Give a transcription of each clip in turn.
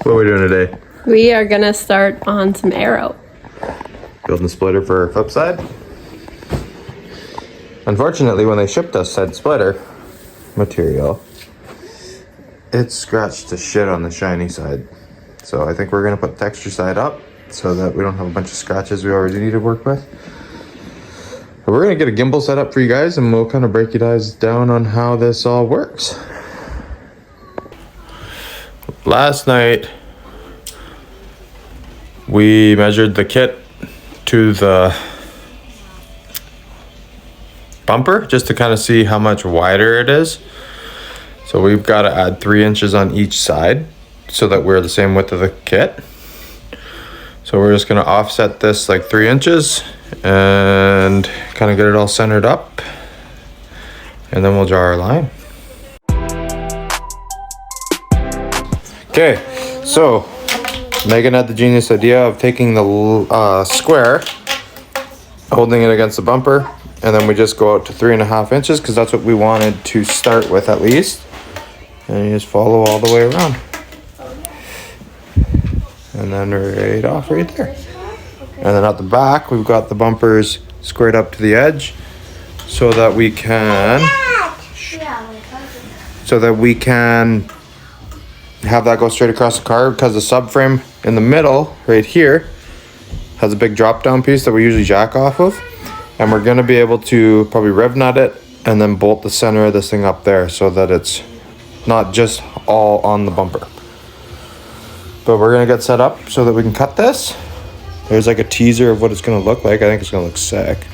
What are we doing today? We are gonna start on some Aero. Building a splitter for our flip side. Unfortunately, when they shipped us said splitter material, it scratched the shit on the shiny side. So I think we're gonna put texture side up so that we don't have a bunch of scratches we already need to work with. But we're gonna get a gimbal set up for you guys and we'll kind of break you guys down on how this all works. Last night, we measured the kit to the bumper just to kind of see how much wider it is. So we've got to add 3 inches on each side so that we're the same width of the kit. So we're just going to offset this like 3 inches and kind of get it all centered up, and then we'll draw our line. Okay, so Megan had the genius idea of taking the square, holding it against the bumper, and then we just go out to 3.5 inches because that's what we wanted to start with at least. And you just follow all the way around. And then right off right there. And then at the back, we've got the bumpers squared up to the edge so that we can have that go straight across the car, because the subframe in the middle right here has a big drop down piece that we usually jack off of, and we're going to be able to probably rev nut it and then bolt the center of this thing up there so that it's not just all on the bumper. But we're going to get set up so that we can cut this. There's like a teaser of what it's going to look like. I think it's going to look sick,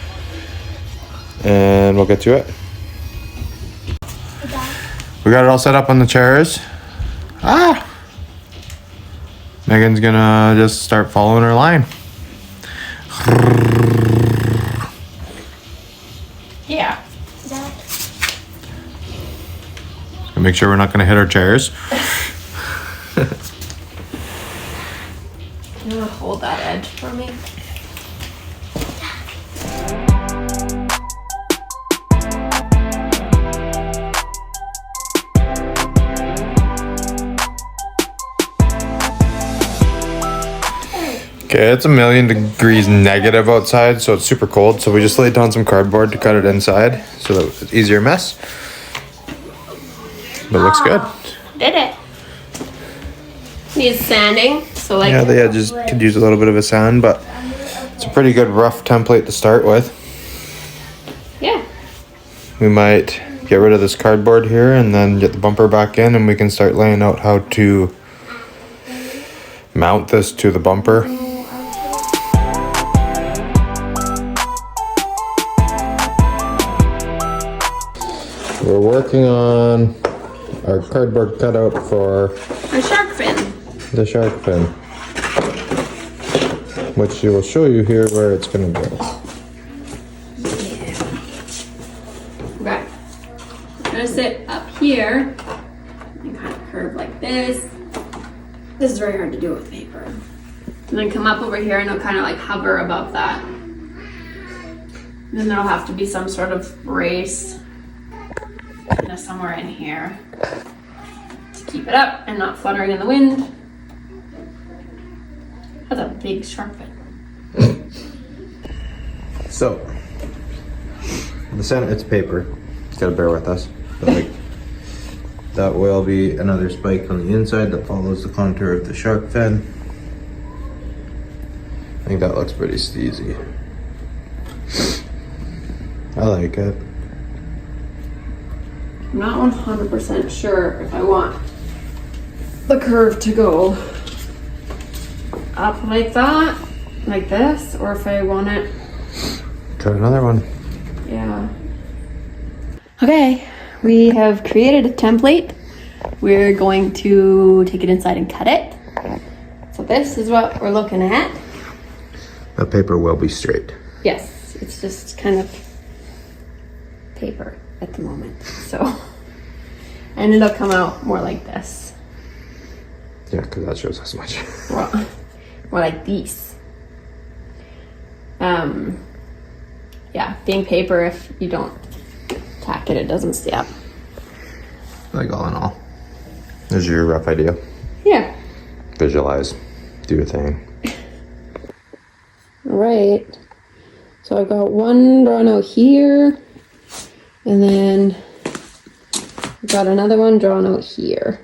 and we'll get to it. We got it all set up on the chairs. Megan's gonna just start following her line. Yeah. Make sure we're not gonna hit our chairs. You wanna hold that edge for me? Okay, it's 1,000,000 degrees negative outside, so it's super cold. So we just laid down some cardboard to cut it inside so that it's easier mess. But it looks good. Did it. Needs sanding, so like. Yeah, the edges could use a little bit of a sand, but it's a pretty good rough template to start with. Yeah. We might get rid of this cardboard here and then get the bumper back in, and we can start laying out how to mount this to the bumper. We're working on our cardboard cutout for A shark fin. the shark fin, which will show you here where it's going to go. Yeah. Okay. I'm gonna sit up here and kind of curve like this. This is very hard to do with paper. And then come up over here and it'll kind of like hover above that. And then there'll have to be some sort of brace somewhere in here to keep it up and not fluttering in the wind. That's a big shark fin. So, the center, it's paper. It's gotta bear with us. But like, that will be another spike on the inside that follows the contour of the shark fin. I think that looks pretty steezy. I like it. I'm not 100% sure if I want the curve to go up like that, like this, or if I want it. Try another one. Yeah. Okay, we have created a template. We're going to take it inside and cut it. So this is what we're looking at. The paper will be straight. Yes, it's just kind of paper at the moment, so. And it'll come out more like this. Yeah, because that shows us much. More like these. Yeah, being paper, if you don't tack it, it doesn't stay up. Like all in all, there's your rough idea. Yeah. visualize, do your thing. All right. So I've got one drawn out here, and then I've got another one drawn out here.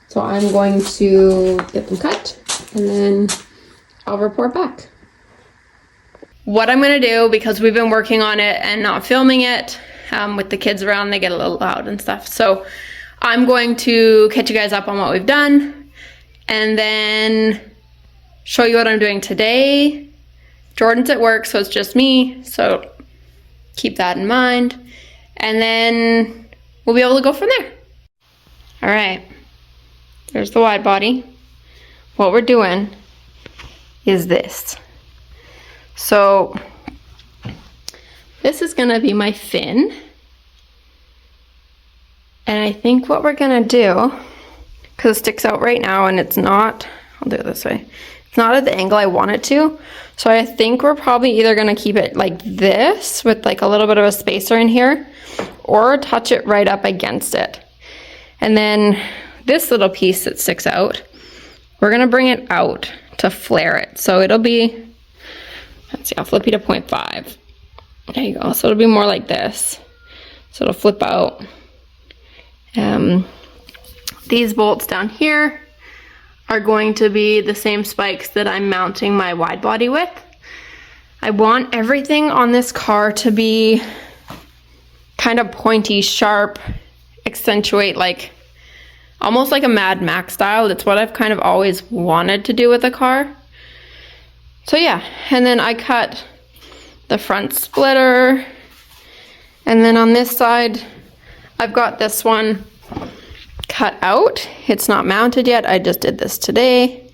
So I'm going to get them cut, and then I'll report back. What I'm gonna do, because we've been working on it and not filming it, with the kids around, they get a little loud and stuff. So I'm going to catch you guys up on what we've done, and then show you what I'm doing today. Jordan's at work, so it's just me, so keep that in mind. And then we'll be able to go from there. All right, there's the wide body. What we're doing is this. So this is gonna be my fin. And I think what we're gonna do, because it sticks out right now and it's not, I'll do it this way. It's not at the angle I want it to. So I think we're probably either gonna keep it like this with like a little bit of a spacer in here, or touch it right up against it. And then this little piece that sticks out, we're gonna bring it out to flare it. So it'll be, let's see, I'll flip you to 0.5. There you go, so it'll be more like this. So it'll flip out. These bolts down here are going to be the same spikes that I'm mounting my wide body with. I want everything on this car to be kind of pointy, sharp, accentuate, like almost like a Mad Max style. That's what I've kind of always wanted to do with a car. So yeah, and then I cut the front splitter, and then on this side I've got this one cut out. It's not mounted yet. I just did this today.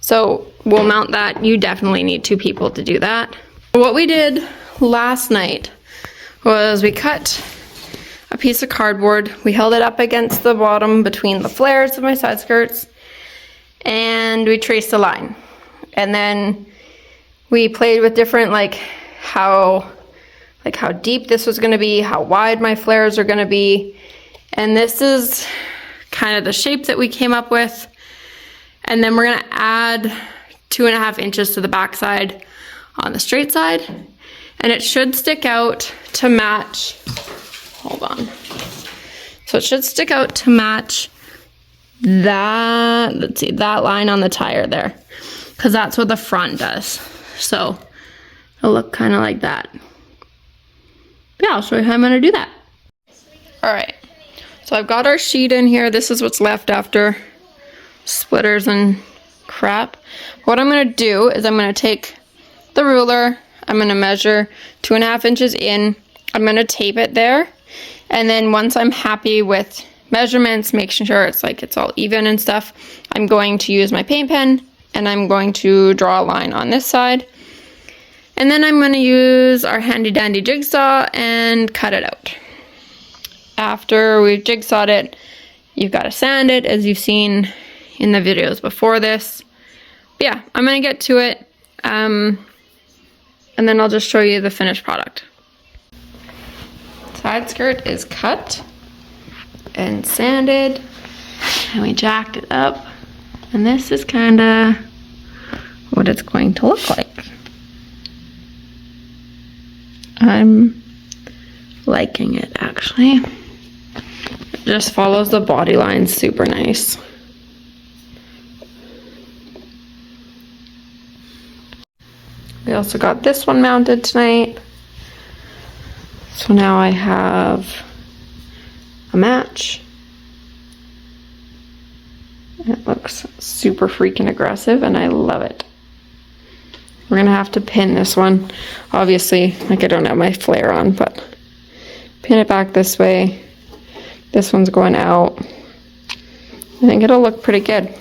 So we'll mount that. You definitely need 2 people to do that. What we did last night was we cut a piece of cardboard. We held it up against the bottom between the flares of my side skirts, and we traced a line. And then we played with different, like how deep this was gonna be, how wide my flares are gonna be. And this is kind of the shape that we came up with. And then we're gonna add 2.5 inches to the backside on the straight side. And it should stick out to match, hold on. So it should stick out to match that, let's see, that line on the tire there. Because that's what the front does. So it'll look kind of like that. Yeah, I'll show you how I'm gonna do that. All right, so I've got our sheet in here. This is what's left after splitters and crap. What I'm gonna do is I'm gonna take the ruler, I'm gonna measure 2.5 inches in, I'm gonna tape it there, and then once I'm happy with measurements, making sure it's all even and stuff, I'm going to use my paint pen and I'm going to draw a line on this side. And then I'm going to use our handy dandy jigsaw and cut it out. After we've jigsawed it, you've got to sand it, as you've seen in the videos before this. But yeah, I'm going to get to it, and then I'll just show you the finished product. Side skirt is cut and sanded, and we jacked it up, and this is kind of what it's going to look like. I'm liking it, actually. It just follows the body line super nice. We also got this one mounted tonight. So now I have a match. It looks super freaking aggressive and I love it. We're gonna have to pin this one. Obviously, like I don't have my flare on, but pin it back this way. This one's going out. I think it'll look pretty good.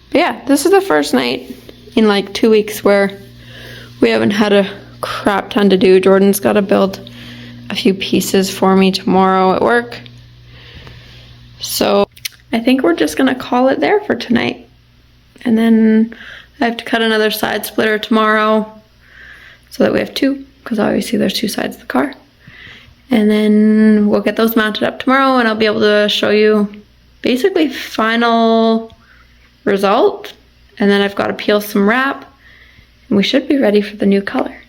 But yeah, this is the first night in like 2 weeks where we haven't had a crap ton to do. Jordan's got to build a few pieces for me tomorrow at work. So I think we're just gonna call it there for tonight. And then I have to cut another side splitter tomorrow so that we have 2, because obviously there's 2 sides of the car. And then we'll get those mounted up tomorrow and I'll be able to show you basically final result. And then I've got to peel some wrap and we should be ready for the new color.